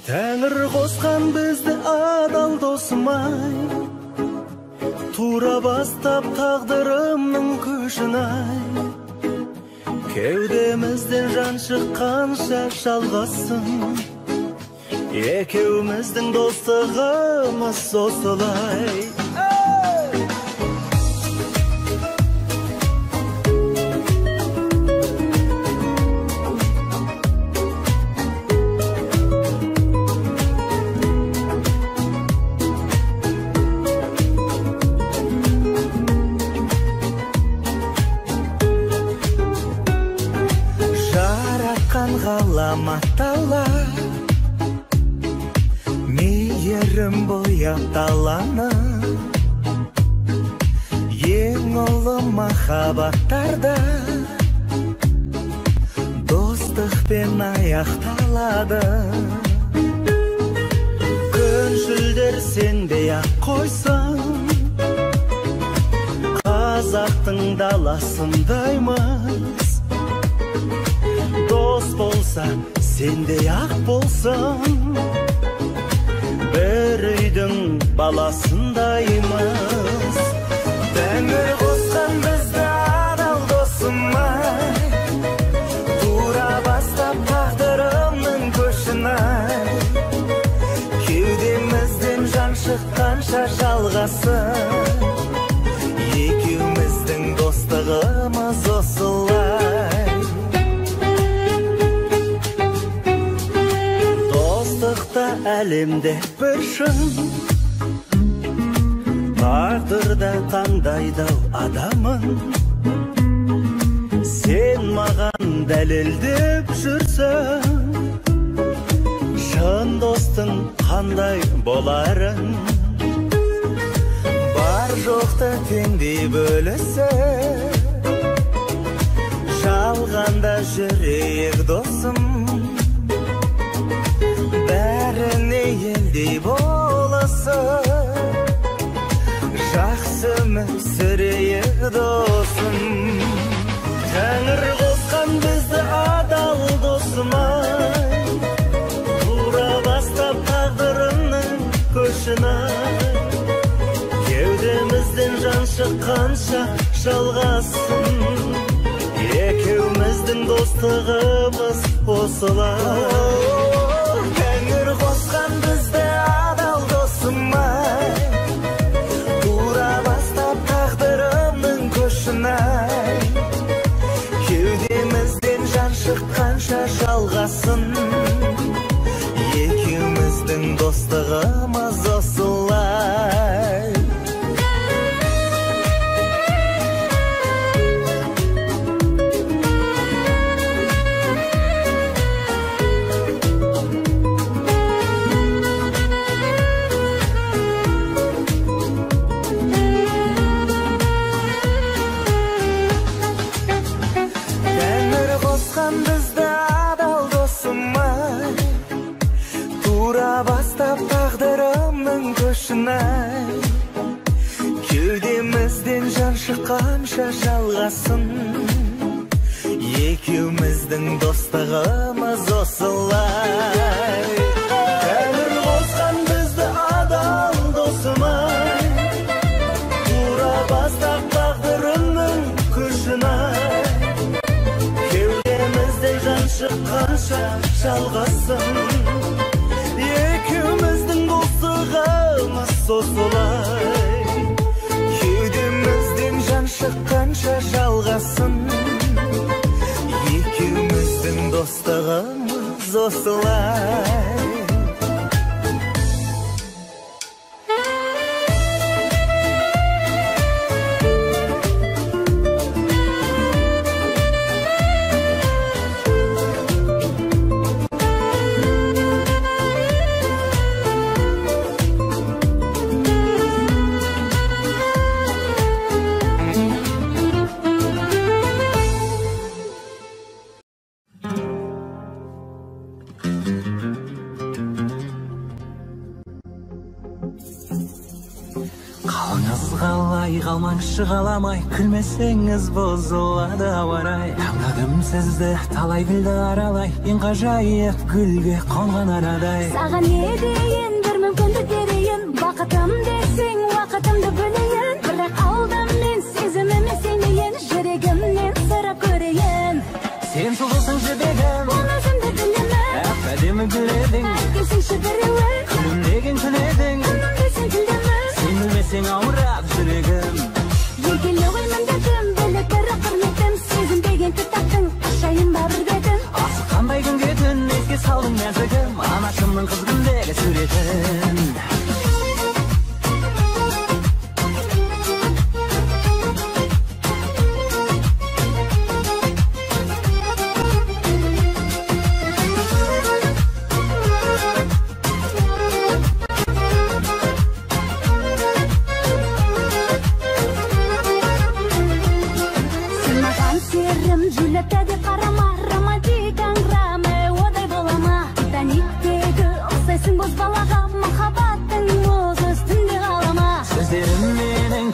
Тәңір қосқан бізді адал досым-ай, тура бастап тағдырымның көшін-ай. Кеудемізден жан шыққанша жалғасын, екеуміздің достығымыз осылай. Ғаламаттала мейірім бояп даланы, ең ұлы махаббаттарда достықпен аяқталады. Күншілдер сенбей-ақ қойсын, қазақтың даласындаймыз. Дос болса, сендей-ақ болсын, бір үйдің баласындаймыз. Тәңір қосқан бізді адал досым-ай, тура бастап тағдырымның көшін-ай. Кеудемізден жан шыққанша жалғасын, екеуміздің достығымыз осылай. әлемде бір шын, тағдырда таңдайдау адамын. Сен маған дәлелдеп жүрсің, шын достың қандай боларын. Бар жоқты теңдей бөлісіп, жалғанда жүрейік досым. Бәріне елдей болысып, жақсы сүрейік досым. Тәңір қосқан бізді адал досым-ай, тура бастап тағдырымның көшін-ай. Кеудемізден жан шыққанша жалғасын, екеуміздің достығымыз осылай. Тәңір қосқан бізді адал досым-ай, тура бастап тағдырымның көшін-ай. Кеудемізден жан шыққанша жалғасын, екеуміздің достығымыз осылай. Бізді адал досым-ай, тура бастап тағдырымның көшін-ай. Кеудемізден жан шыққанша жалғасын, екеуміздің достығымыз осылай. Тәңір қосқан бізді адал досым-ай, тура бастап тағдырымның көшін-ай. Жан шыққанша жалғасын, екеуміздің достығымыз осылай. Кеудемізден жан шыққанша жалғасын, екеуміздің достығымыз осылай. Қалмаңшы қаламай, күлмесеңіз бұзылады ауа-рай. Таңдадым сізді талай гүлді аралай, ең ғажайып гүлге қонған арадай. Саған не дейін, бір мүмкіндік берейін, бақытым десең уақытымды бөлейін. Бірақ алдым мен сезіміме сенейін, жүрегімнен сырап көрейін. Сен сұлусың жібегім, оны өзімді білемін. әдемі гүл едің, әкелсеңші біреуін, күлімдеген күн едің. күлімдесең күлдемін, сен білмесең ауырап жүрегім. егілі оймын дедім, біліп бірі құрметтім. Сезінбеген кітаптың ашайын ба бір бетін. Асыққандай күнге түн еске салдың нәзігім, анашымның қыз күндегі суретін.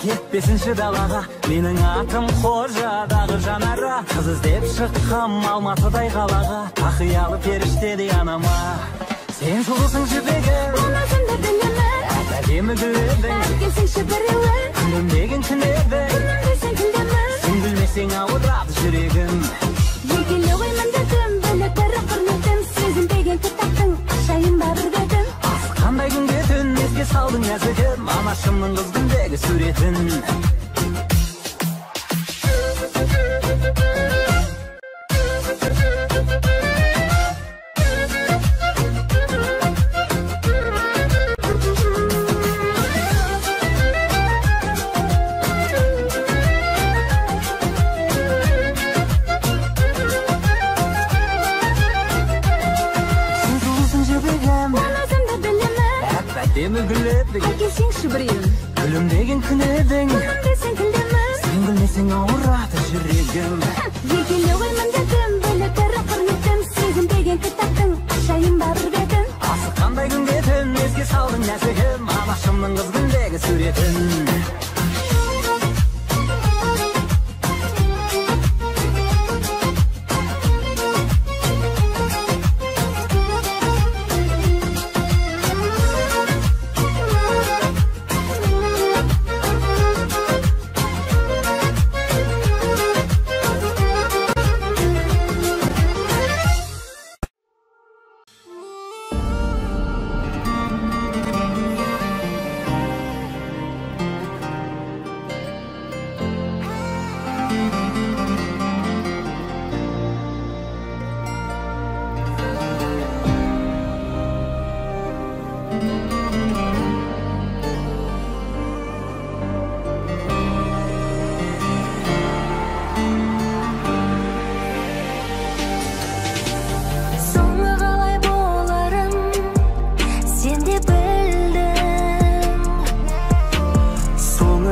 Кетпесінші далаға, менің атым қожадағы жанара. Қыз іздеп шыққам Алматыдай қалаға, тақиялы періштедей анама. Сен сұлусың жібегім, оны өзімді білемін. әдемі гүл едің, әкелсеңші біреуін, күлімдеген күн едің. күлімдесең күлдемін, сен білмесең ауырап жүрегім. егілі оймын дедім, біліп бірі құрметтім. Сезінбеген кітаптың ашайын ба бір бетін. Асыққандай күнге түн еске салдың нәзігім, анашымның қыз күндегі суретін. Demi gülledik Келсеңші бір ем Gülümdegen küneдің Күлмесең күлдемін Sen gülmesең ауырады жүрегім Екелі ғой міндетім Бөліктері құрметтім Сезінбеген кітаптың Ашайын бар бетін Асыққандай күн кетін Еске салдың нәсігім Анашымның қыз күндегі суретін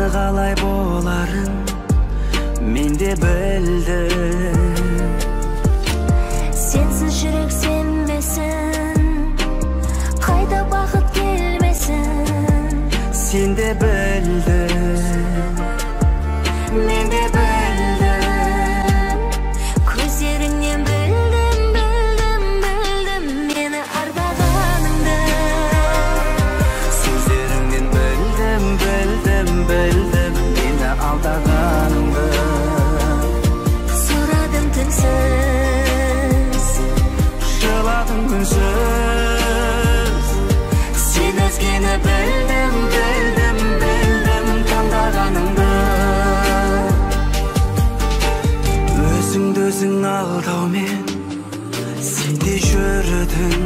Қалай боларын мен де білдім Сенсіз жүрек сенбесін Қайда бақыт келмесін Сен де білдің мен де білдім Көздеріңнен білдім Мені арбағаныңды Сөздеріңнен білдім мені алдағаныңды Сұрадым түнсіз Жыладым күнсіз Сен өзгені білдім таңдағаныңды Өзіңді өзің алдаумен Сен де жүрдің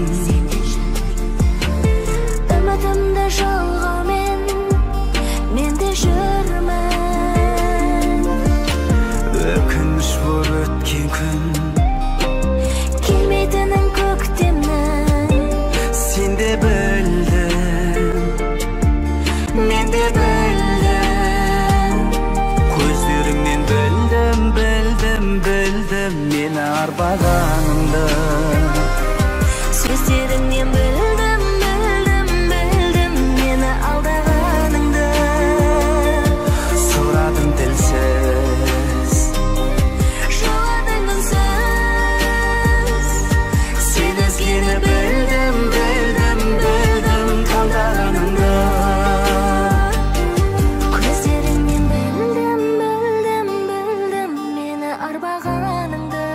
Үмітімді жалғаумен Мен де жүрмін Өкініш боп өткен күн Келмейтінін көктемнің Сен де білдің мен де білдім Көздеріңнен білдім мені арбағаныңды Сөздеріңнен білдім Мені алдағаныңды Сұрадым тілсіз Жыладың үнсіз Сен өзгені білдім таңдағаныңды Көздеріңнен білдім Мені арбағаныңды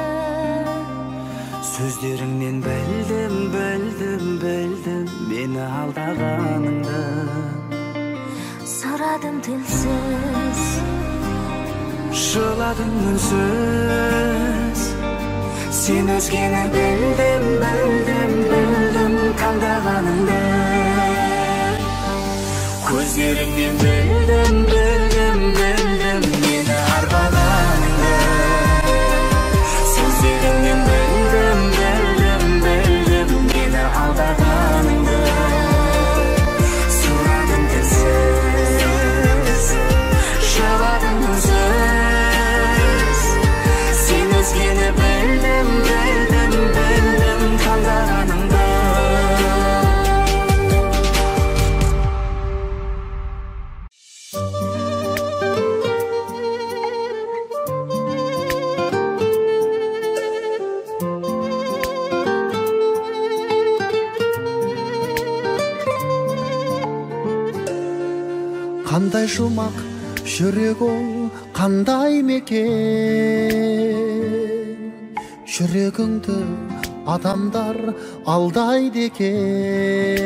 Сөздеріңнен білдім мені алдағаныңды Сұрадым тілсіз Жыладым үнсіз Сен өзгені білдім таңдағаныңды Көздеріңнен білдім мені арбағаныңды Сөздеріңнен білдім мені алдағаныңды Сұрадым тілсіз Жыладым үнсіз Сен өзгені білдім таңдағаныңды Қандай жұмақ жүрегің қандай мекен Жүрегіңді адамдар алдайды екен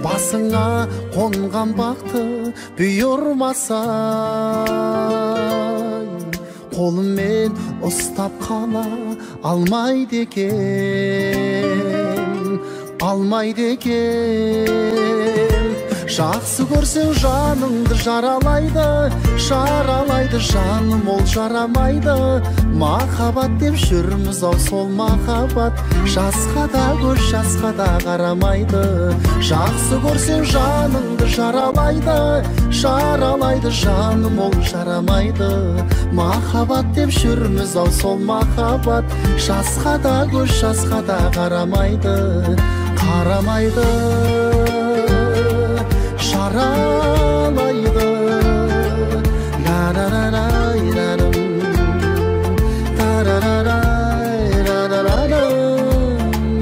Басыңа қонған бақты бұйырмасаң Қолыммен ұстап қала алмайды екен жақсы көрсең жаныңды жаралайды, жаралайды жаным, ол жарамайды. Махаббат деп жүрміз ау, сол махаббат жасқа да көз, жасқа да қарамайды. Жақсы көрсең жаныңды жаралайды, жаралайды жаным, ол жарамайды. Махаббат деп жүрміз ау, сол махаббат жасқа да көз, жасқа да қарамайды, қарамайды, жаралайды.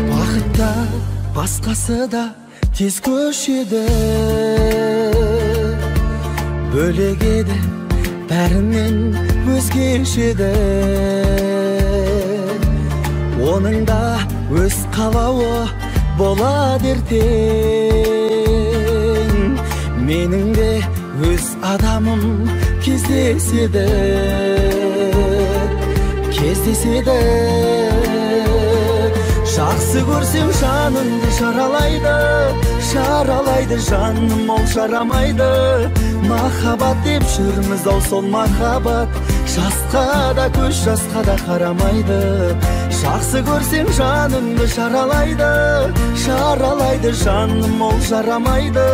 Бақытта басқасы да тез көшеді, бөлек еді бәрінен өзгешеді. Оның да өз қалауы болады ертең, менің де өз адамым кездеседі, кездеседі. Жақсы көрсең жаныңды жаралайды, жаралайды жаным, ол жарамайды. Махаббат деп жүрміз ау, сол махаббат жасқа да көз, жасқа да қарамайды. Жақсы көрсең жаныңды жаралайды, жаралайды жаным, ол жарамайды.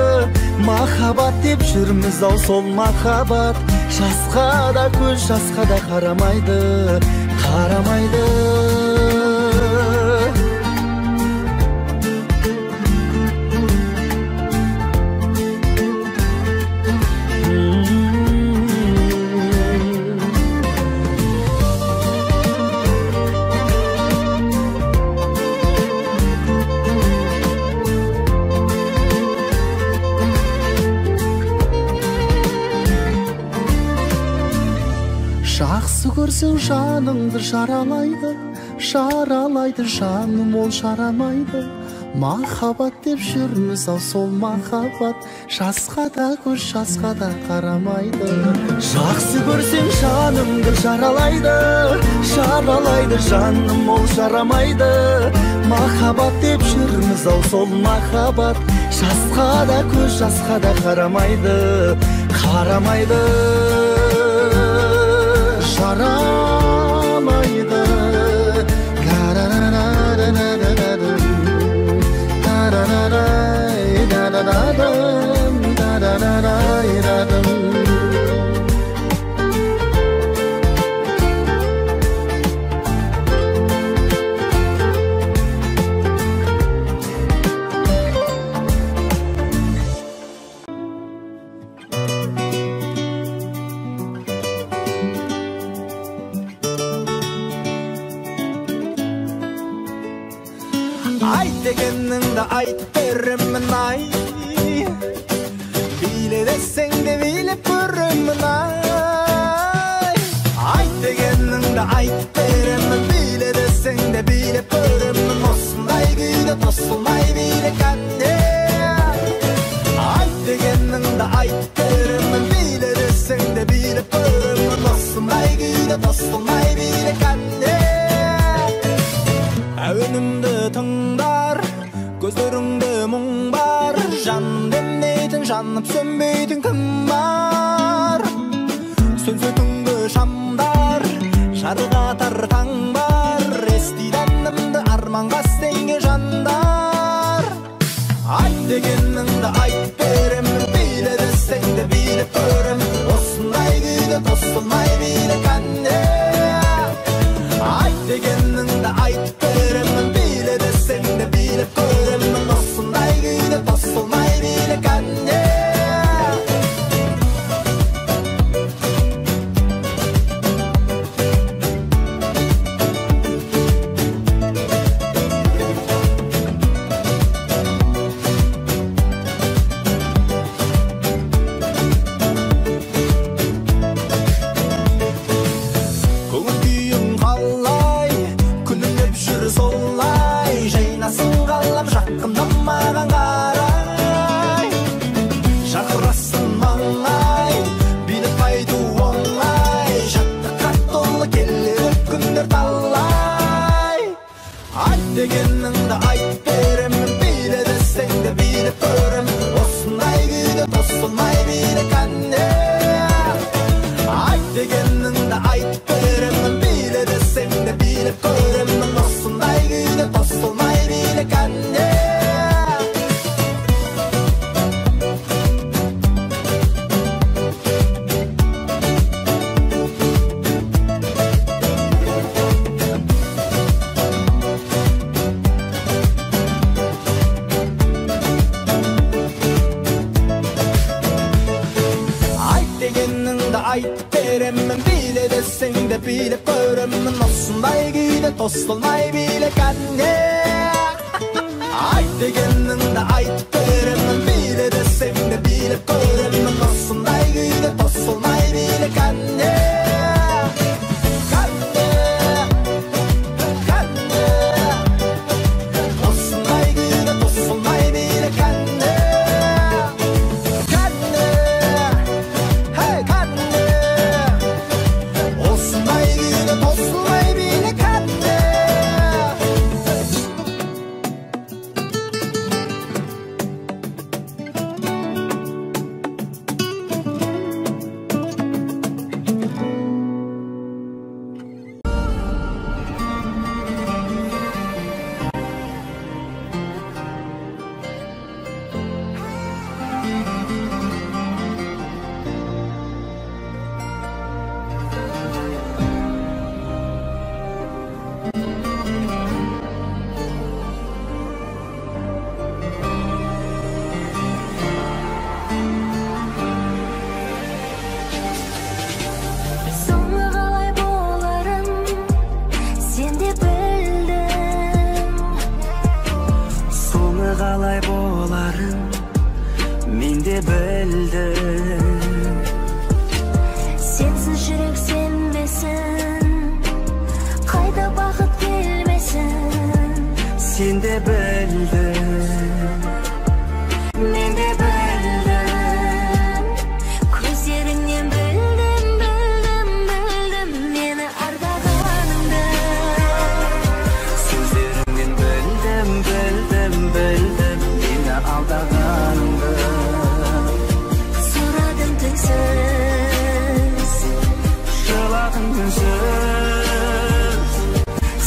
Махаббат деп жүрміз ау, сол махаббат жасқа да көз, жасқа да қарамайды, қарамайды. Жақсы көрсең жаныңды жаралайды, жаралайды жаным, ол жарамайды. Махаббат деп жүрміз ау, сол махаббат жасқа да көз, жасқа да қарамайды. Жақсы көрсең жаныңды жаралайды, жаралайды жаным, ол жарамайды. Махаббат деп жүрміз ау, сол махаббат жасқа да көз, жасқа да қарамайды, қарамайды, жарамайды. Ayt degeningde ayt beremmin ay, bile deseng de bilip göremmin ay. Ayt degeningde ayt beremmin, bile deseng de bilip göremmin. Ossunday güyde tosulmay bile kande. Ayt degeningde ayt beremmin, bile deseng de bilip göremmin. Ossunday güyde tosulmay bile kande. Önümde tыңдар, gözlerimde мұң бар. Жан демнейтін, жанып сөнбейтін кім бар? Сөнсе түнгі шамдар, жарылғатар таң бар. Естиданымды арманға сенге жандар. Айт дегеніңді айт беремін, биле десең де билеп көремін. Осындай күйде тосылмай биле кәнде. Айт дегеніңді айт беремін, биле десең де билеп көремін. Осындай күйде тосылмай биле кәнде. Degeningde ayt beremmin, bile deseng de bilip göremmin. Ossunday tosılmay bile kanne. Ayt degeninde aytıp beremem, bile desem de bilip göremem. Ossunday güyde tosılmay bile kanne. Қалай боларын мен де білдім. Сенсіз жүрек сенбесін, қайда бақыт келмесін. Сен де білдің, мен де білдім. Көздеріңнен білдім, білдім, білдім мені ардағаныңды. Сөздеріңнен білдім, білдім, білдім мені алдағаныңды. Сұрадым тілсіз, Жыладым үнсіз.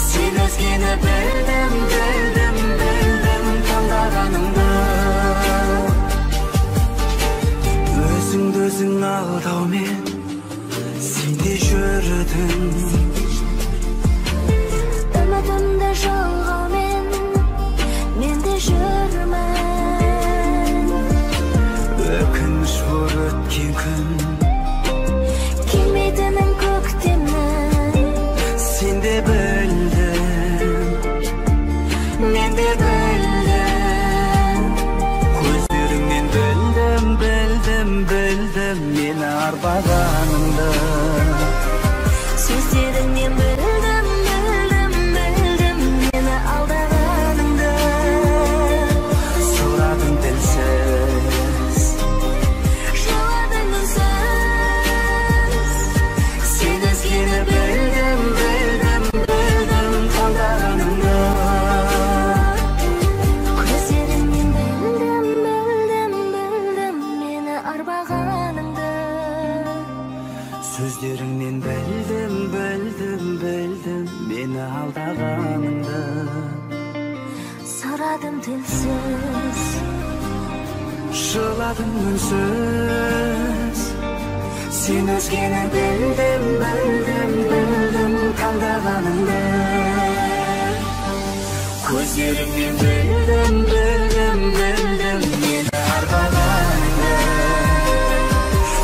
Сен өзгені білдім, білдім, білдім таңдағаныңды. Өзіңді өзің алдаумен сен де жүрдің. үмітімді жалғаумен мен де жүрмін. Өкініш болып өткен күн, Келмейтінін көктемнің, сен де білдің, мен де білдім. Көздеріңнен білдім, білдім, білдім мені арбағаныңды. сөздеріңнен білдім, білдім, білдім мені алдағаныңды. Сұрадым тілсіз, Жыладың үнсіз, сен өзгені білдім, білдім, білдім таңдағаныңды. көздеріңнен білдім, білдім, білдім мені арбағаныңды. Сөздеріңнен білдім, білдім, білдім мені алдағаныңды. Сұрадым тілсіз, Жыладым үнсіз. Сен өзгені білдім, білдім, білдім таңдағаныңды. Көздеріңнен білдім, білдім, білдім мені арбағаныңды.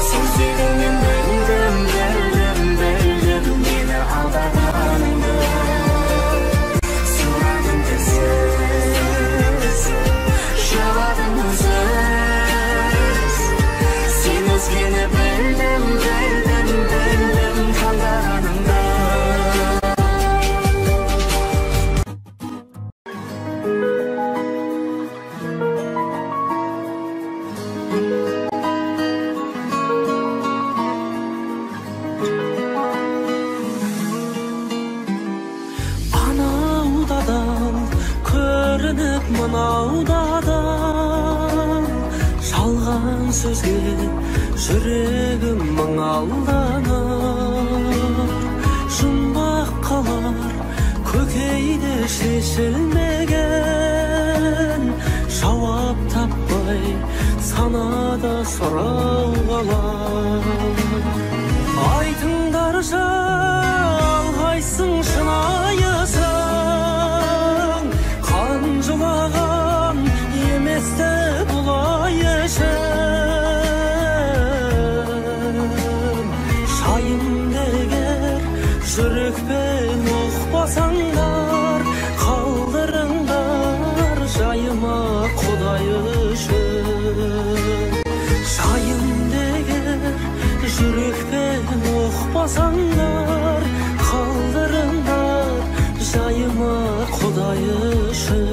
Сөздеріңнен білдім, білдім, білдім мені алдағаныңды. Сұрадым тілсіз, жыладым үнсіз. Сен өзгені білдім, білдім, білдім таңдағаныңды. Анаудадан көрініп мынаудадан, жалған сөзге жүрегім мың алданып. Жұмбақ қалар көкейде шешілмеген, жауап таппай санада сұрау қалар. Айтыңдаршы, алғайсың шынайысың, қан жылаған еместі бұлай ішім. Шайым дегер жүрекпен ұқпасаң да, Құдай үшін.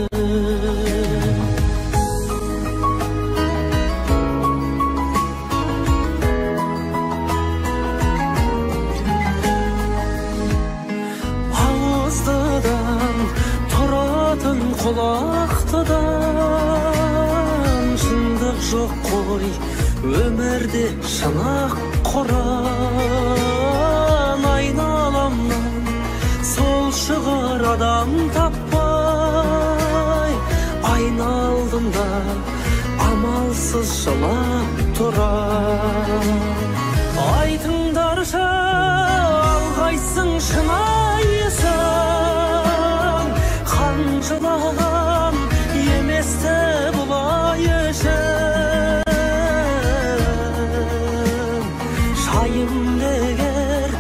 Ауыздыдан тұратын құлақтыдан шындық жоқ қой өмірде шынақ құран айналамнан сол шығар адам таппай айналдымда амалсыз жылап тұрам. Айтыңдаршы алғайсың шынайысың қанжылаған еместі бұлай үшін. Шайымды егер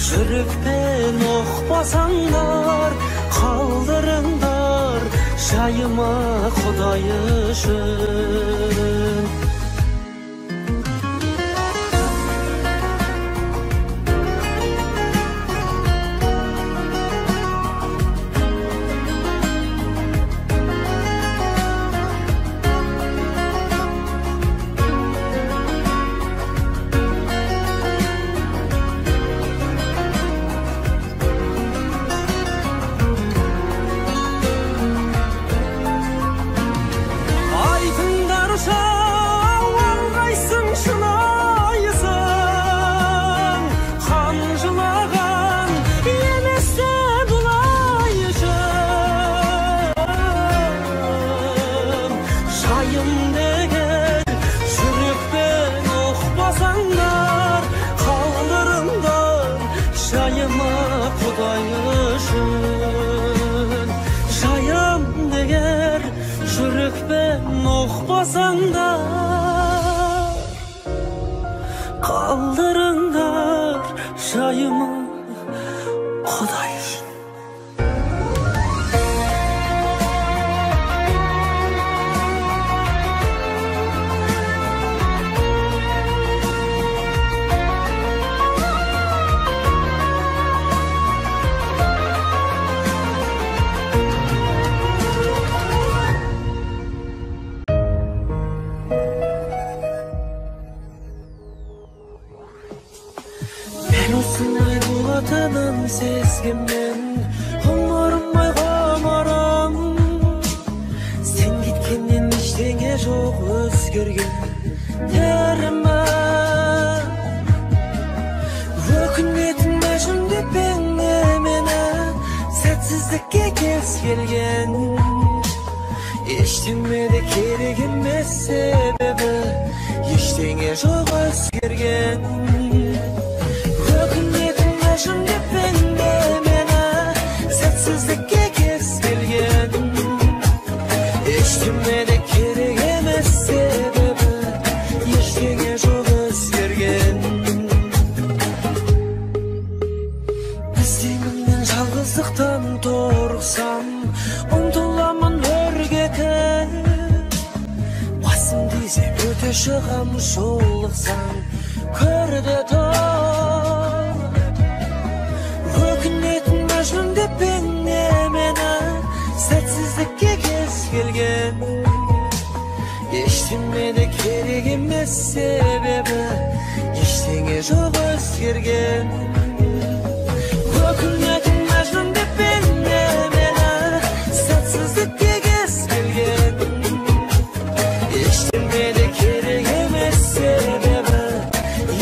жүрекпен оқпасаңдар қалдырыңдар жайыма Құдай үшін. Kaldırınlar şayımı Құдай үшін. Осындай болатынын сезгенмен ғұмырым ғұмырым сен кеткеннен ештеңе жоқ өзгерген терімі өкінетін мәжім деп мені сәтсіздікке кез келген ештеңе де керек емес себебі ештеңе жоқ өзгерген сәтсіздікке кез келген ештеңе де керек емес себебі ештеңе жоқ өзгерген. Іздеймін жалғыздықтан торықсам ұмтыламын өргеті басым десе өте шығам жолықсам көрді тұр өкінетін мәжнүн деп мені сәтсіздікке кез келген ештеңе де керек емес себебі ештеңе жоқ өзгерген өкінетін мәжнүн деп мені сәтсіздікке кез келген ештеңе де керек емес себебі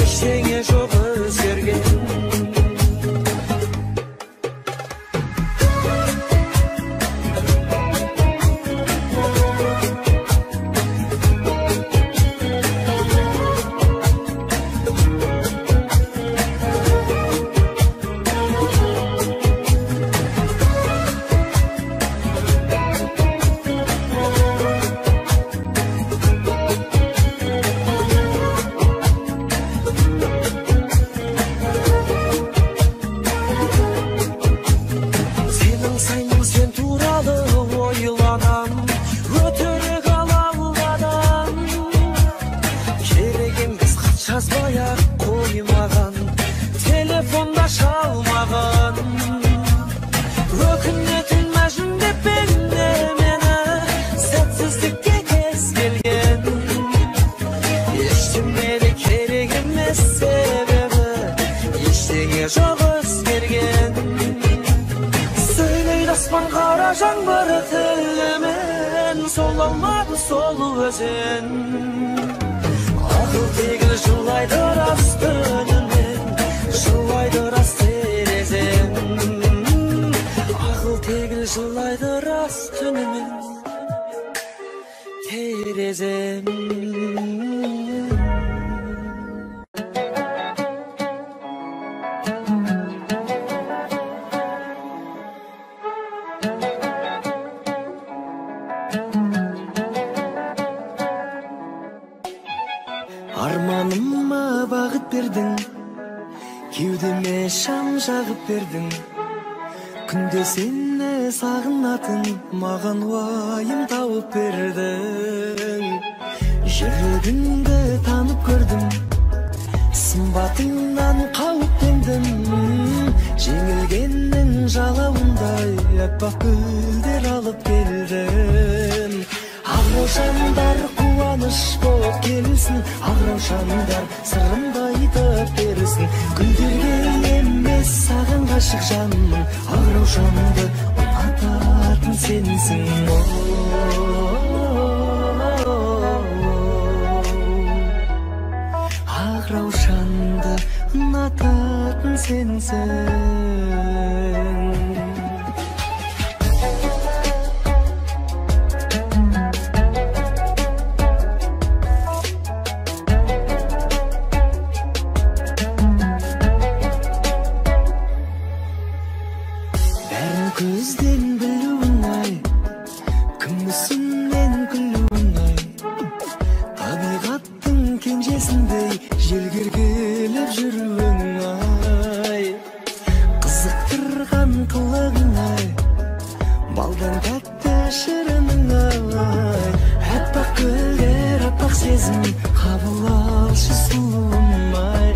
ештеңе жоқ өзгерген. Аспан қара жаңбыры тілімен солалмады сол өзен Ақыл тегіл жылайды рас түнімен жылайды рас терезем Ақыл тегіл жылайды рас түнімен терезем Арманыма бағыт бердің Кеудеме шам жағып бердің Күнде сені сағынатын маған уайым тауып бердің Жүрегіңді танып көрдім Сымбатыңнан қауіптендім Жеңілгеннің жалауындай аппақ гүлдер алып келдім Ақ-раушандар қуаныш болып келсін Ақ-раушандар сырымды айтып берсін Гүлдерге емес саған ғашық жанмын Ақ-раушанды ұнататын сенсің Ақ-раушанды ұнататын сенсің Көзден білуің ай Күмісінен күлуің ай Табиғаттың кенжесіндей желгергелеп жүруің ай Қызықтырған қылығың ай Балдан тәтті шырының ай Әппақ гүлдер, әппақ сезім Қабыл алшы сұлуым ай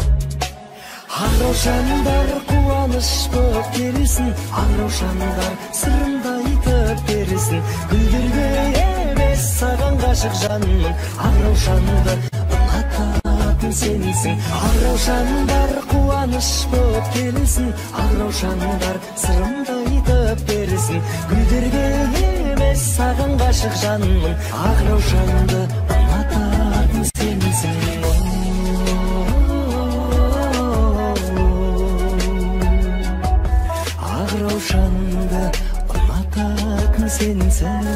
Ақ-раушандар қуаныш болып келсін Ақ-раушандар сырымды айтып берсін Гүлдерге емес саған ғашық жанмын Ақ-раушанды ұнататын сенсің Ақ-раушандар қуаныш болып келсін Ақ-раушандар сырымды айтып берсін Гүлдерге емес саған ғашық жанмын Ақ-раушанды ұнататын сенсің Ақ-раушанды ұнататын сенсің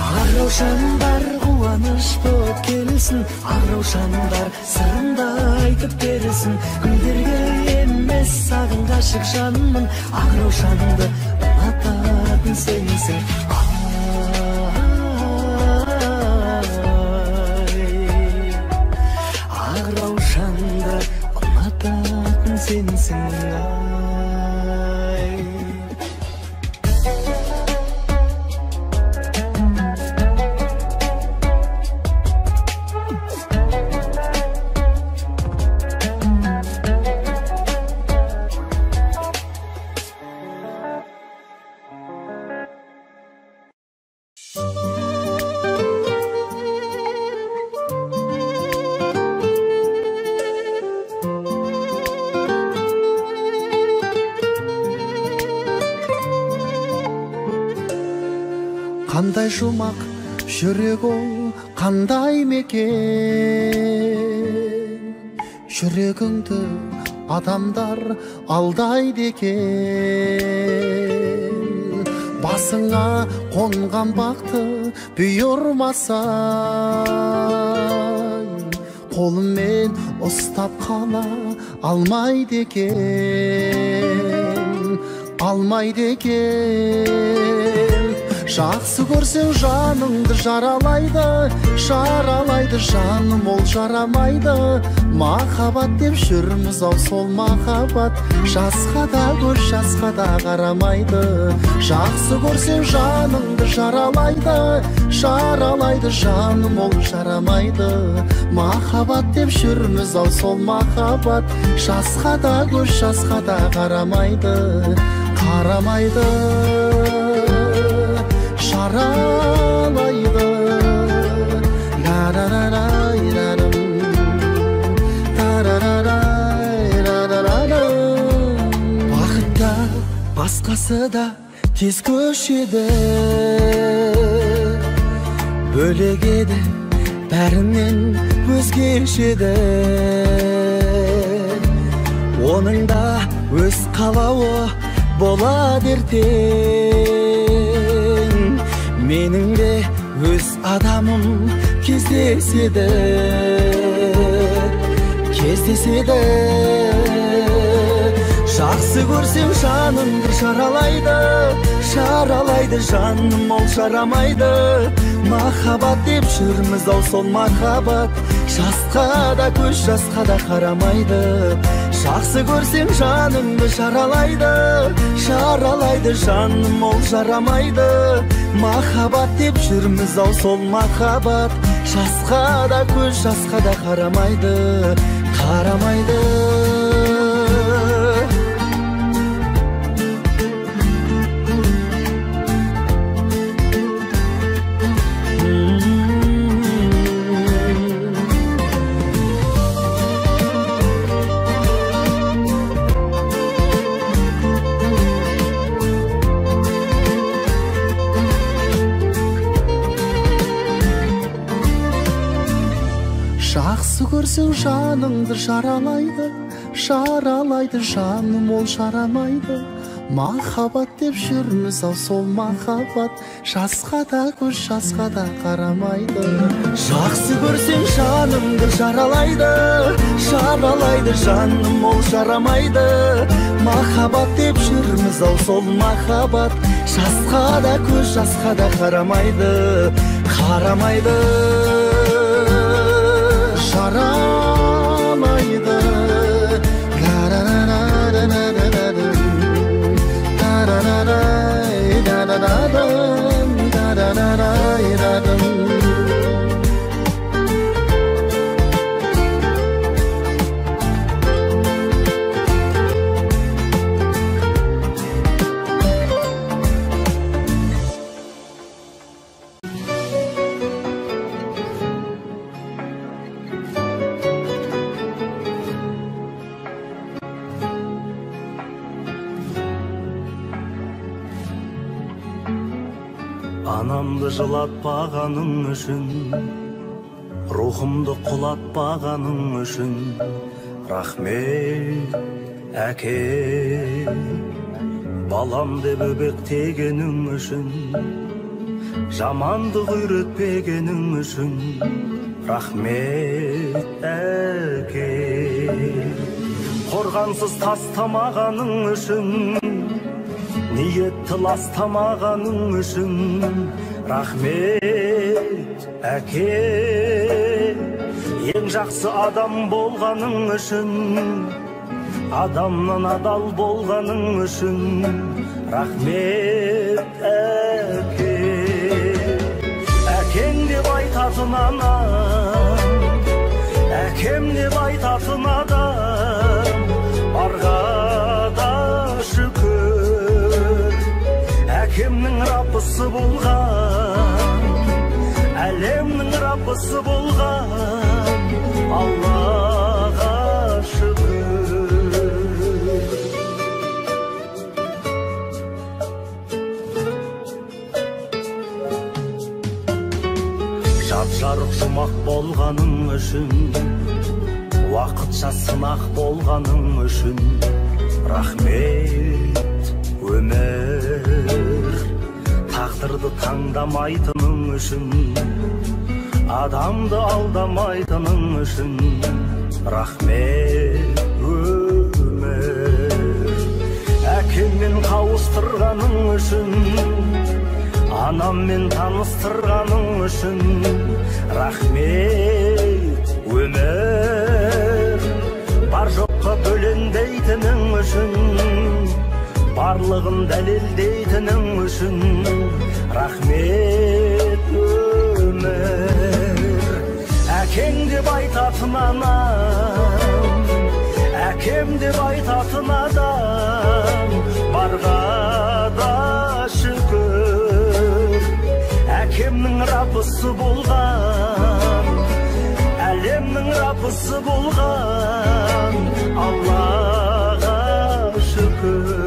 Ақ-раушандар қуаныш болып келсін Ақ-раушандар сырымды айтып берсін Гүлдерге емес саған ғашық жанмын Ақ-раушанды ұнататын сенсің Ақ-раушанды ұнататын сенсің Қандай жұмақ жүрегің қандай мекен Жүрегіңді адамдар алдайды екен Басыңа қонған бақты бұйырмасаң Қолымен ұстап қала алмайды екен Алмайды екен Жақсы көрсең жаныңды жаралайды Жаралайды жаным ол жарамайды Махаббат деп жүрміз ау сол махаббат Жасқа да көз жасқа да қарамайды Жақсы көрсең жаныңды жаралайды Жаралайды жаным ол жарамайды Махаббат деп жүрміз ау сол махаббат Жасқа да көз жасқа да қарамайды қарамайды, жаралайды. Бақытта басқасы да тез көшеді, бөлек еді бәрінен өзгешеді. Оның да өз қалауы болады ертең, менің де өз адамым кездеседі. Жақсы көрсем жанымды жаралайды, жаралайды жаным, ол жарамайды. Махаббат деп жүрміз ау, сол махаббат жасқа да көз жасқа да қарамайды. Жақсы көрсем жанымды жаралайды, жаралайды жаным, ол жарамайды. Махаббат деп жүрміз ау, сол махаббат жасқа да көз жасқа да қарамайды, қарамайды. Жақсы көрсең жаныңды жаралайды, жаралайды жаным, ол жарамайды. Махаббат деп жүрміз ау, сол махаббат жасқа да көз жасқа да қарамайды. Жақсы көрсең жанымды жаралайды, жаралайды жаным, ол жарамайды. Махаббат деп жүрміз ау, сол махаббат жасқа да көз жасқа да қарамайды, қарамайды. Жарамайды. Анамды жылатпағаның үшін, рухымды құлатпағаның үшін, рахмет әке. Балам деп өбектегенің үшін, жамандық үйретпегенің үшін, рахмет әке. Қорғансыз тастамағаның үшін, ниетті ластамағаның үшін, рахмет әке. Ең жақсы адам болғаның үшін, адамнан адал болғаның үшін, рахмет әке. Әкең деп айтатын анам, әкем деп айтатын адам, барға да шүкір. Әкемнің раббысы болған, әлемнің раббысы болған, Аллаға шүкір. Жап-жарық жұмақ болғаның үшін, уақытша сынақ болғаның үшін, рахмет өмір. Тағдырды таңдамайтының үшін, адамды алдамайтының үшін, рахмет өмір. Әкеммен қауыстырғаның үшін, анаммен таныстырғаның үшін, рахмет өмір. Бар жоққа бөлінбейтінің үшін, барлығын дәлелдейтінің үшін, рахмет өмір. Әкең деп айтатын анам, әкем деп айтатын адам, барға да шүкір. Әкемнің раббысы болған, әлемнің раббысы болған Аллаға шүкір.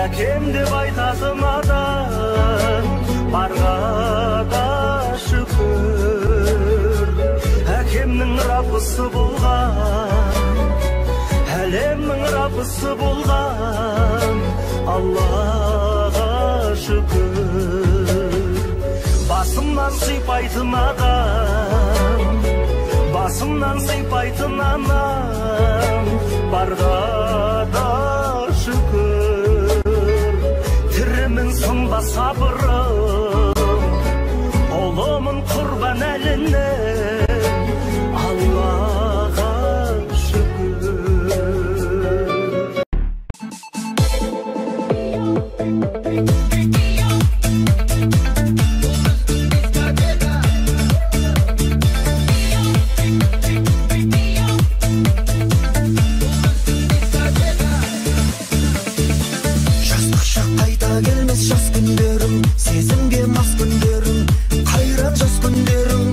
Әкем деп айтатын адам барға да шүкір. Әкемнің раббысы болған, әлемнің раббысы болған Аллаға шүкір. Басымнан сыйпайтын адам, басымнан сыйпайтын анам барға да шүкір. Тірімін сынба сабырым, ұлымын құрбан әліне Аллаға шүкір. Gelmez jaz günlerim, sezimge mas günlerim, hayran jaz günlerim.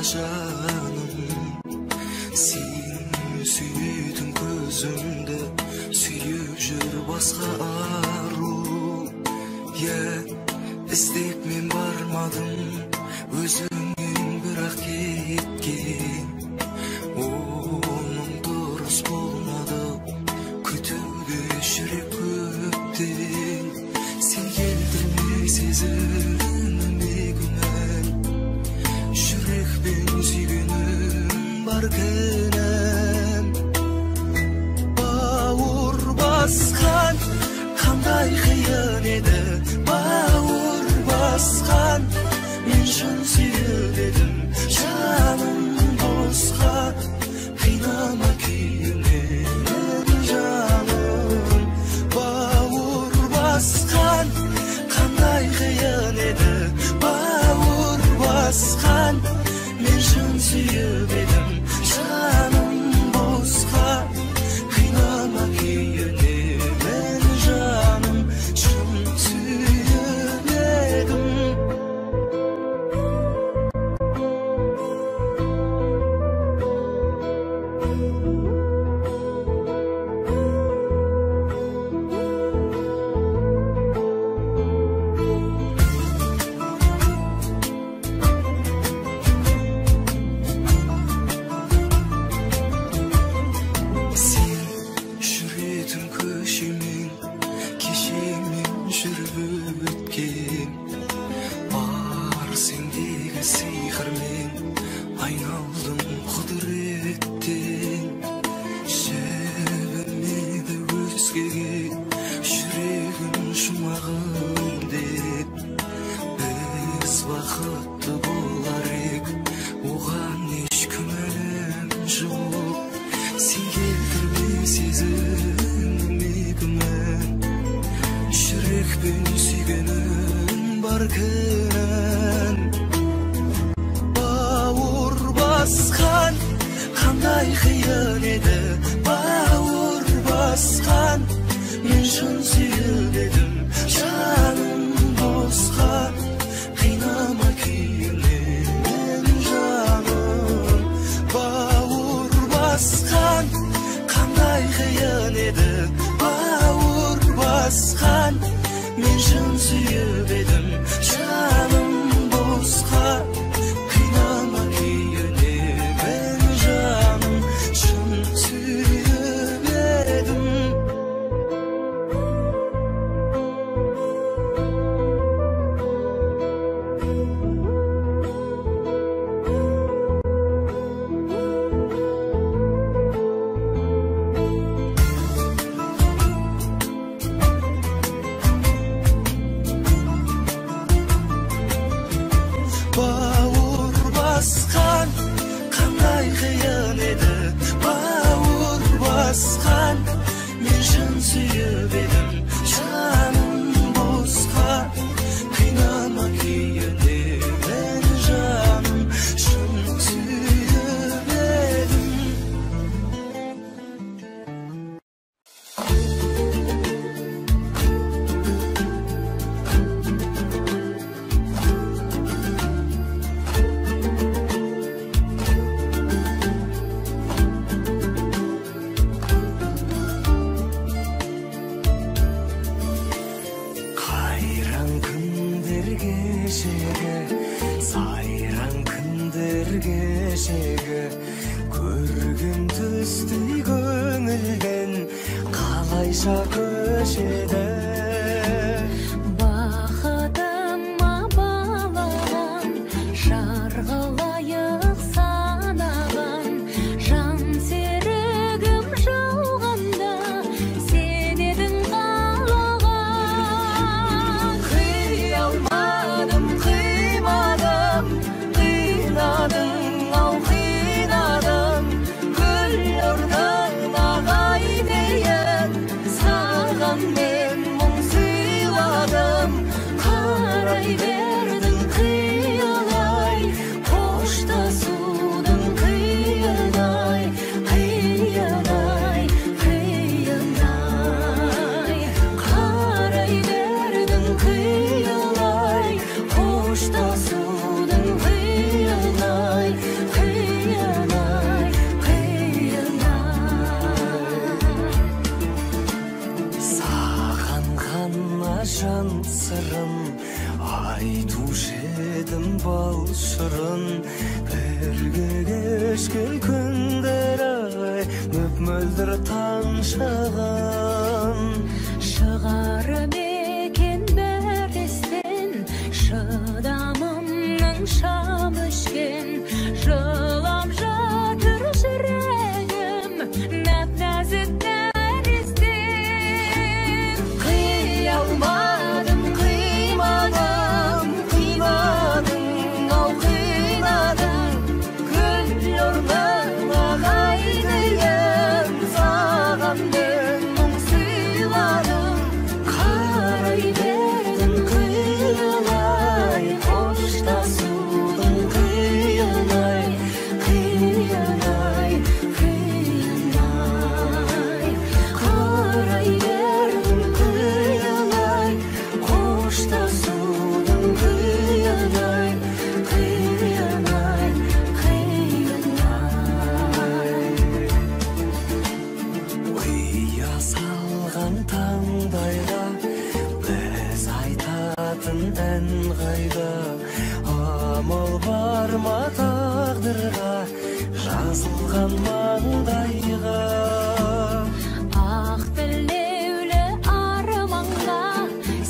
жаным сен сүйдім көзімді сүйіп жүр басқа ару іздеп мен бармадым өзіңнен бірақ кеткен оның дұрыс болмады күтуге жүрек көптен сен келтірме сезіміме күмән жүрекпен сүйгенім бар кінәм бауыр басқан қандай қиын еді бауыр басқан мен шын сүйіп едім жаным босқа қинама күйінен жаным бауыр басқан қандай қиын еді бауыр басқан мен шын сүйіп едім жаным босқа қинама күйінен жаным шын сүйіп едім бауыр басқан қандай қиын еді бауыр басқан мен шын сүйіп едім жаным босқа қинама күйінен жаным бауыр басқан қандай қиын еді бауыр басқан мен шын сүйіп едім жаным босқа қинама күйінемін жаным шын сүйіп едім бауыр басқан қандай қиын еді бауыр басқан мен шын сүйіп едім жаным босқа қинама күйінемін жаным шын сүйіп едім сайран күндер кешегі көргем түстей көңілден қалайша көшеді бақытыма балаған жарғылайық санаған жан серігім жауғанда сен едің қалаған қия алмадым қимадым қинадың ау қинадың гүл орнына қайтейін саған мен мұң berdim bal şırın Birge geçken күндөр ай Möp-möldir taң şağan Шығарым екен бәрістен Шыдамымның шам өшкен Жылап жатыр жүрегім Нәп-нәзік тәрізден Қия алмадым, қимадым Қимадым, ау қинадым Гүл орнына қайдайым Саған мен мұң сыйладым Қарай бердім қиылай Қоштасудың қиынай Қиынай, қиынай Қарай бердім қиылай Қоштасудың қиынай Қиынай, қиынай Ұя салған таңдайға Біз айтатын ән қайда Амал бар ма тағдырға Жазылған маңдайға Ақ тілеулі арманға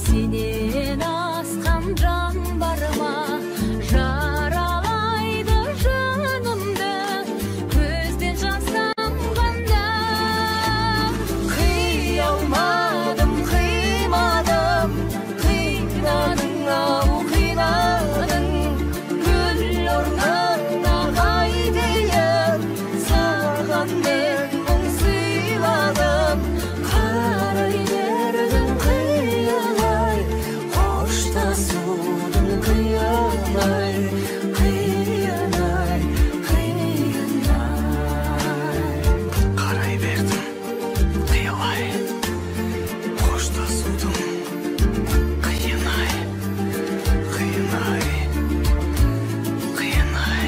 Сенен асқан жан бар ма Жаралайды жанымды Көзден жас тамғанда Қия алмадым, қимадым Қинадың, ау қинадың Гүл орнына қайдайын Саған мен мұң сыйладым Қарай бердім қиылай Қоштасудың қиынай Қиынай, қиынай Қарай бердім қиылай Қоштасудың қиынай Қиынай, қиынай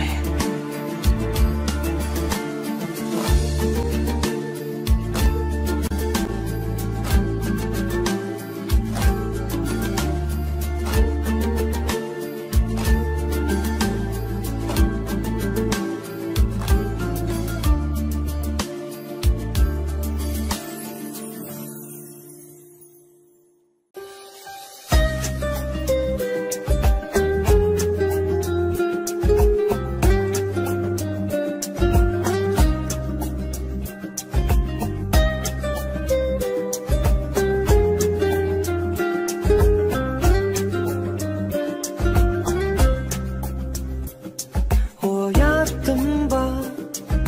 Ояттым ба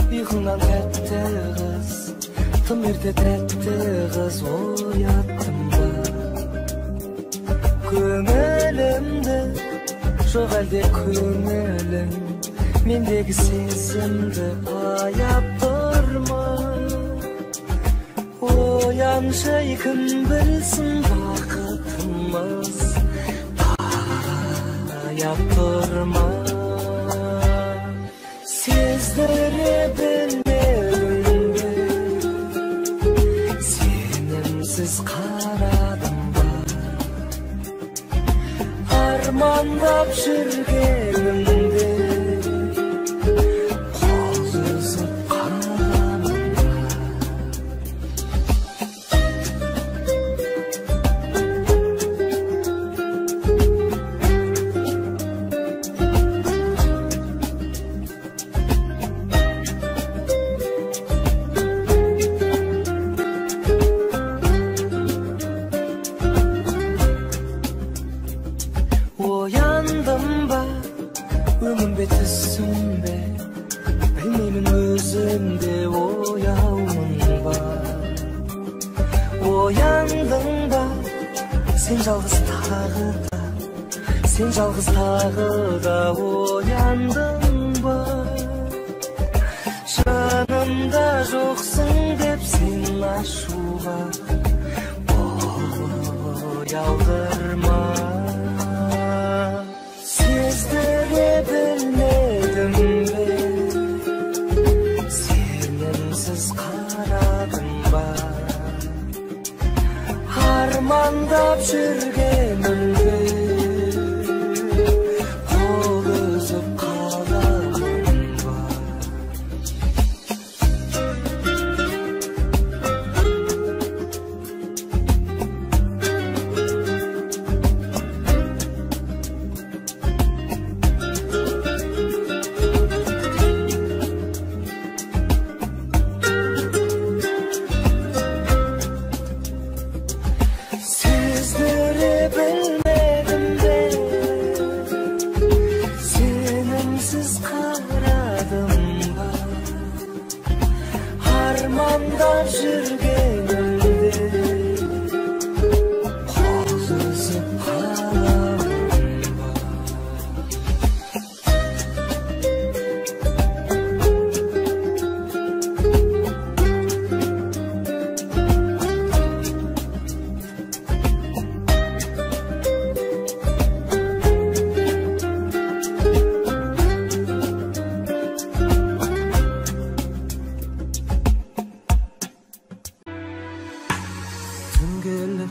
ұйқыңнан тәтті қыз Тым ерте тәтті қыз Ояттым ба Көңілімді жоқ әлде көңілің Мендегі сезімді аяп тұрма Ояншы кім білсін бақытымыз Аяп тұрма Сездіре білмедім бе Сенімсіз қарадым ба Армандап жүргенімде Қол үзіп қаламын ба Ояндым ба, өмім бе түсім бе Білмеймін өзім де ояумын ба Ояндың ба, сен жалғыз тағы да Сен жалғыз тағы да ояндың ба Жанымда жоқсың деп сен ашуға Оялдырма Сездіре білмедім бе Сенімсіз қарадым ба Армандап жүргенімде Аңдап жүргенімде Қозысып қаламын ба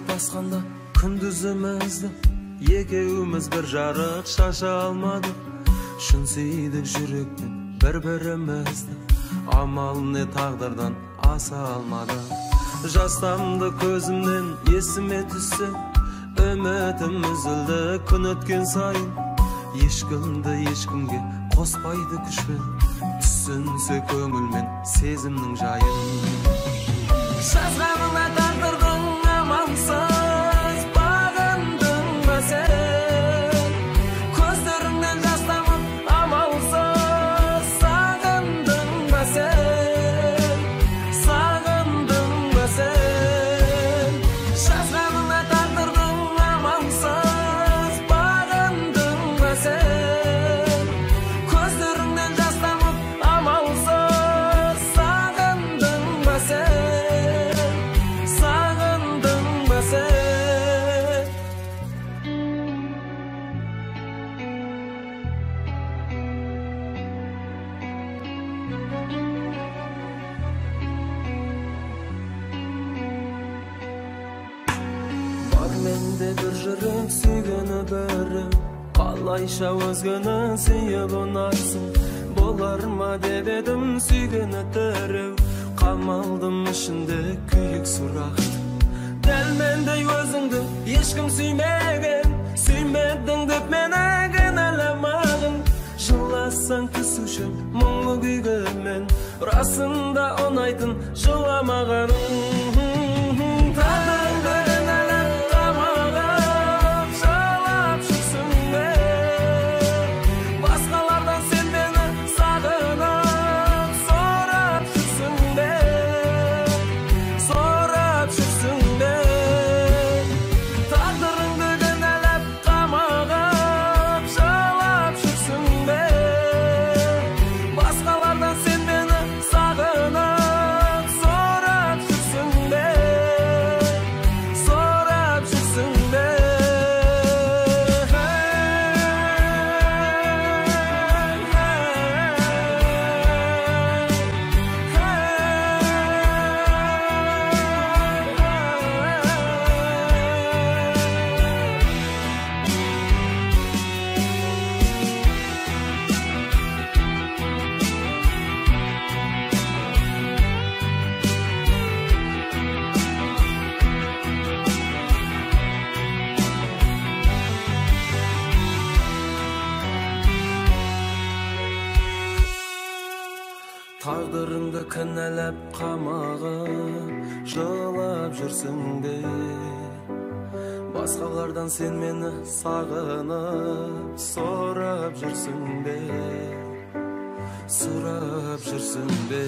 басқанда күндізімізді екеуміз бір жарық шаша алмадық шын сүйдік жүректен бір-бірімізді амал не тағдырдан аса алмадық жастамды көзімнен есіме түссе үмітім үзілді күн өткен сайын ешкімді ешкімге қоспайды күшпен түсінсе көңілмен сезімнің жайын жазғаныңа тағдырдың амалсыз бағындың ба сен көздеріңнен жас тамып амалсыз сағындың ба сен жазғаныңа тағдырдың амалсыз бағындың ба сен көздеріңнен жас тамып амалсыз сағындың ба сен менде бір жүрек сүйгені бірі қалайша өзгені сүйіп ұнарсың болар ма деп едім сүйгені тіреу қамалдым ішінде күйік сұрақты дәл мендей өзіңді ешкім сүймеген сүймедің деп мені кінәламағын жыласаң түсуші мұңлы күйгенмен расында ұнайтын жыламағаның Тағдырыңды кінәләп қамағып жылап жүрсің бе басқалардан сен мені сағынып сұрап жүрсің бе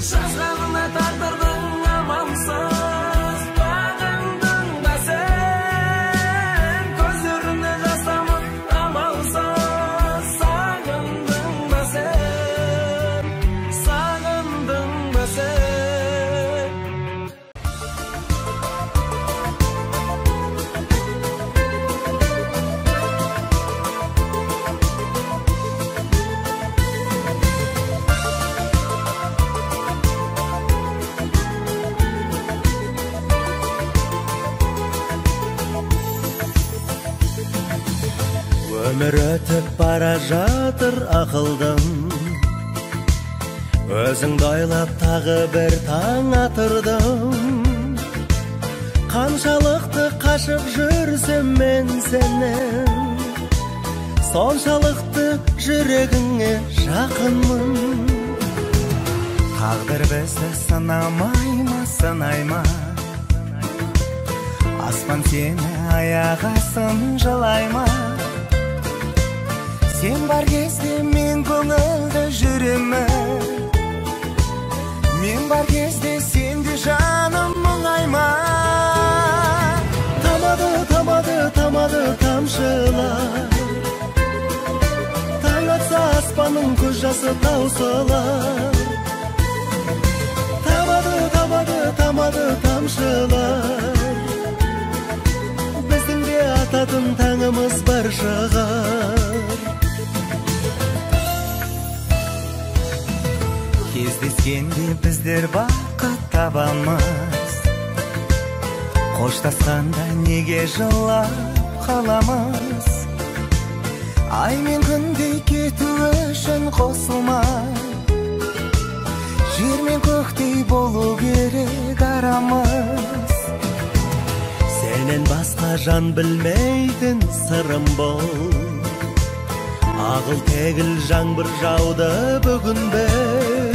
жазғаныңа тағдырдың амалсыз бағындың ба сен көздеріңнен жас тамып амалсыз сағындың ба сен Өмір өтіп бара жатыр ақылдым өзіңді ойлап тағы бір таң атырдым қаншалықты қашып жүрсем мен сенен соншалықты жүрегіңе жақынмын тағдыр бізді сынамай ма аспан сені аяғасын жылай ма сен бар кезде мен көңілді жүремін Мен бар кезде сенде жаным мұңайма. Тамады тамшылар, таң атса аспанның көз жасы таусылар. Тамады тамшылар, біздің де ататын таңымыз бар шығар. Кездескенде біздер бақыт табамыз, қоштасқанда неге жылап қаламыз. Ай мен күндей кету үшін қосылмай, жер мен көктей болу керек арамыз. Сенен басқа жан білмейтін сырым бұл, ағыл тегіл жаңбыр жауды бүгін бір.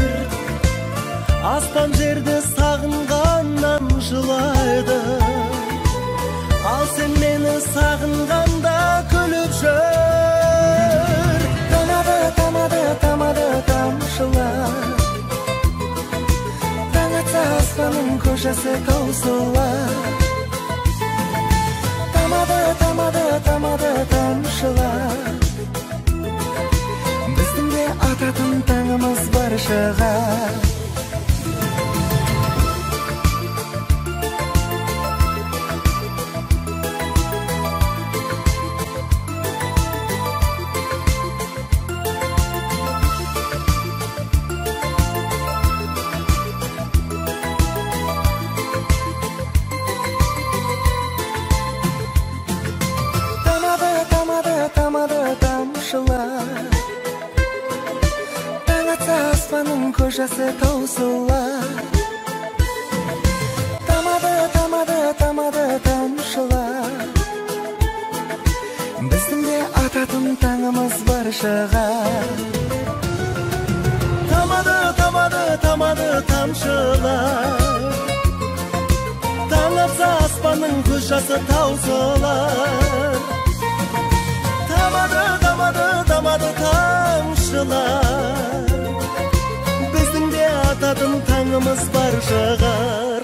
Аспан жерді сағынғаннан жылайды, ал сен мені сағынғанда күліп жүр. Тамады тамшылар, таң атса аспанның көз жасы таусылар. Тамады тамшылар, біздің де ататын таңымыз бар шығар. Таң атса аспанның көз жасы таусылар. Тамады тамшылар, біздің де ататын таңымыз бар шығар. Тамады тамшылар, таң атса аспанның көз жасы таусылар. Тамады тамшылар, біздің де ататын таңымыз бар шығар.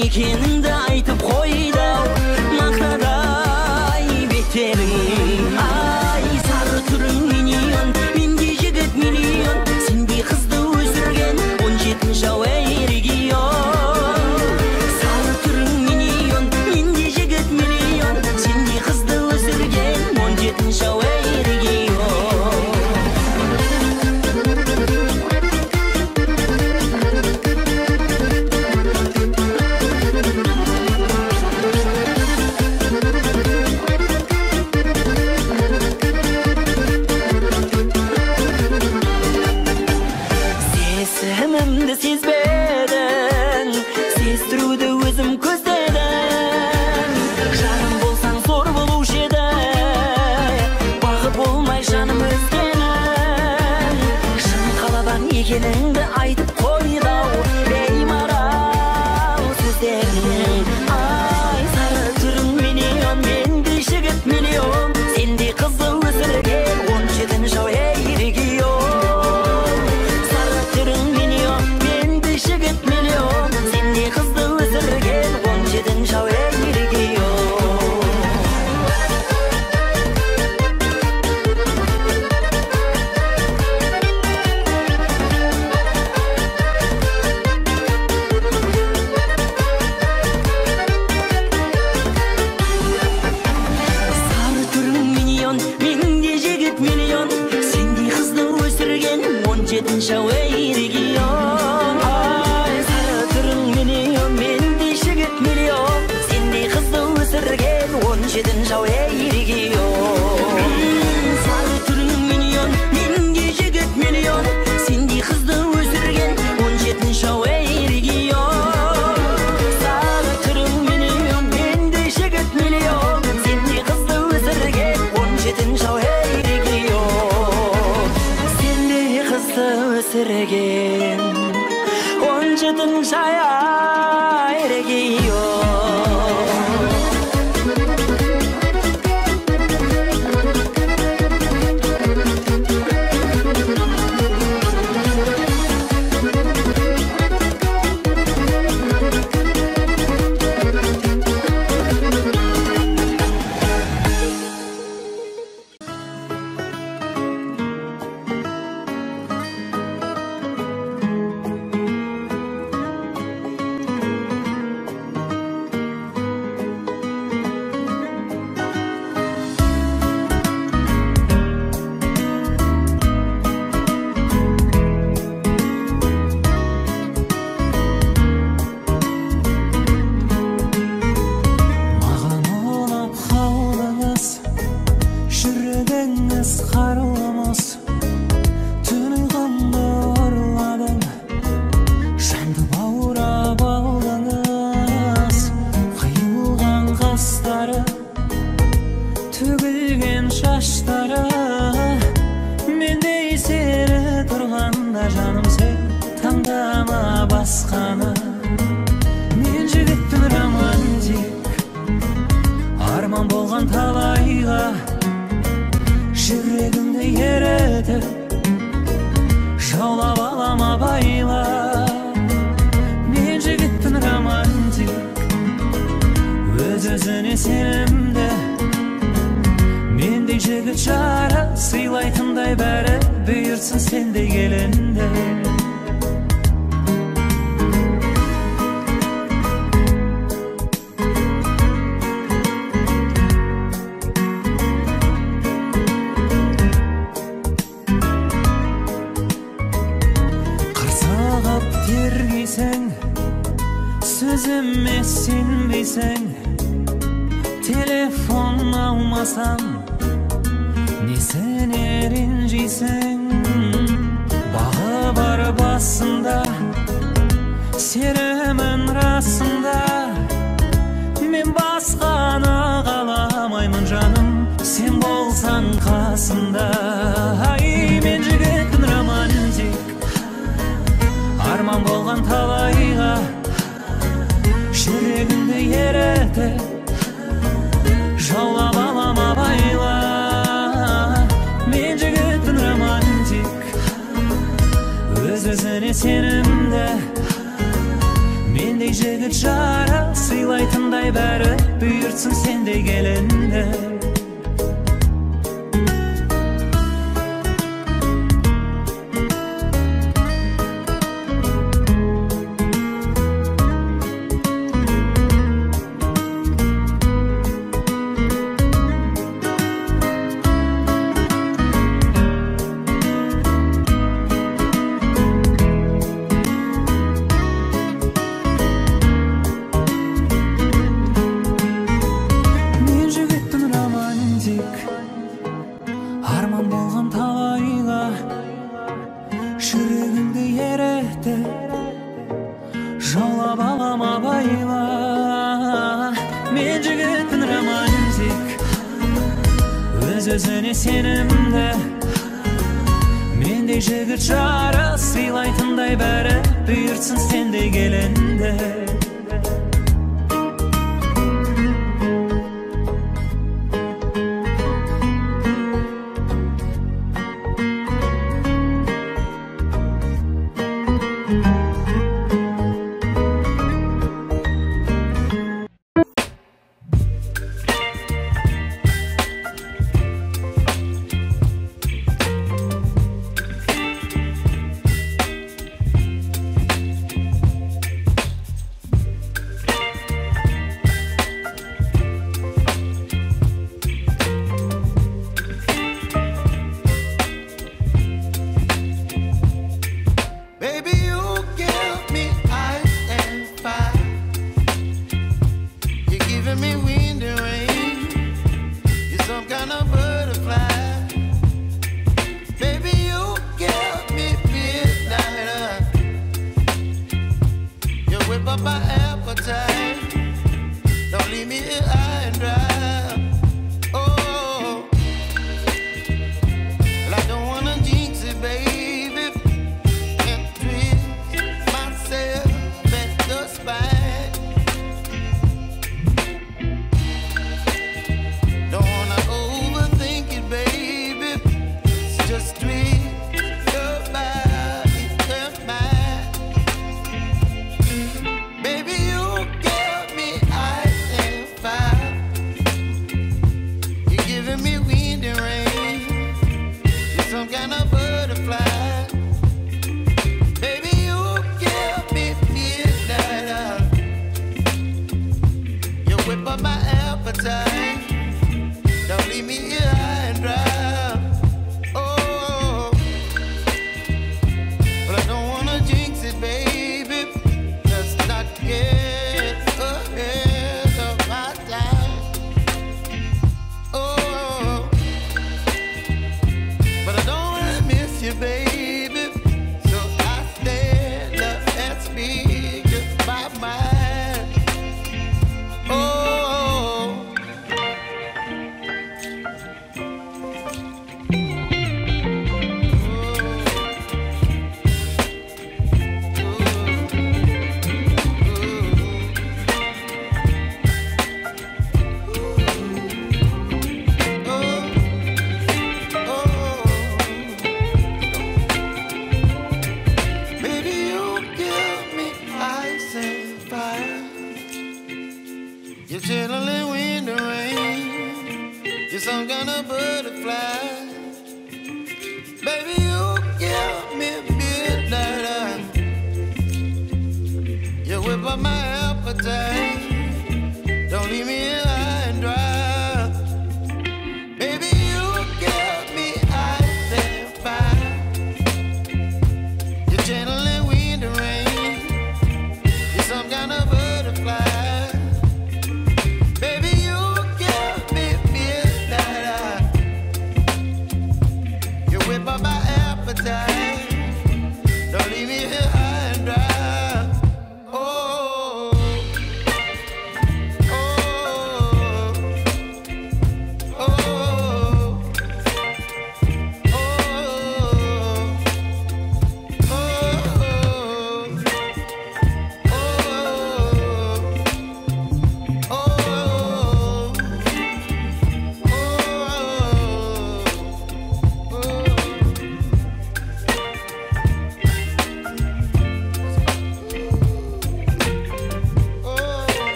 Екеніңді айтып қойды, мақтадай беттерің. Ай, сары түрің миллион, менде жігіт миллион, сендей қызды өсірген 17 ауа регион. Сары түрің миллион, менде жігіт миллион, сендей қызды өсірген 17 ауа регион. жетінші регион. Сары түрің миллион, мендей жігіт миллион, сендей қызды өсірген 17-ші регион. Сары түрің миллион, мендей жігіт миллион, сендей қызды өсірген 17-ші регион. Сары түрің миллион, мендей жігіт миллион, сендей қызды өсірген 17-ші регион. Сендей қызды өсірген 17-ші регион. Sözüme sinbeysen, telefon almasam, ne sen erinciysen. Bağı var basında, serimin rasında. Men basqana qalamayman canım, sen bolsan qasında. Ay men jigittin romantik, arman bolgan talayga. Жүрегімді ереді, жаулап алама байла. Мен жігітпін романтик, өз-өзіне сенімді. Мендей жігіт жара сыйлайтындай бәрі бұйыртсын сендей келінді. Öz-özіне сенімді, мендей жігіт жара сыйлайтындай бәрі бұйыртсын сендей келінді. kind of butterfly. Baby, you give me midnight. You whip up my appetite. Don't leave me here high and dry. Oh, well, I don't wanna jinx it, baby, and twist myself at the spine. Don't wanna overthink it, baby. It's just twist your body and mine. Baby, you give me ice and fire. You're giving me wind and rain. You're some kind of butterfly. Baby, you give me midnight. You whip up my appetite. Don't leave me here high and dry. Oh, but I don't wanna jinx it, baby. Let's not get ahead of my time. Oh, but I don't wanna miss you, baby. So I stand up and speak just my mind. Oh. Baby, you give me ice and fire. You're chilling wind and rain. You're some kind of butterfly. Baby, you give me midnight. You whip up my appetite.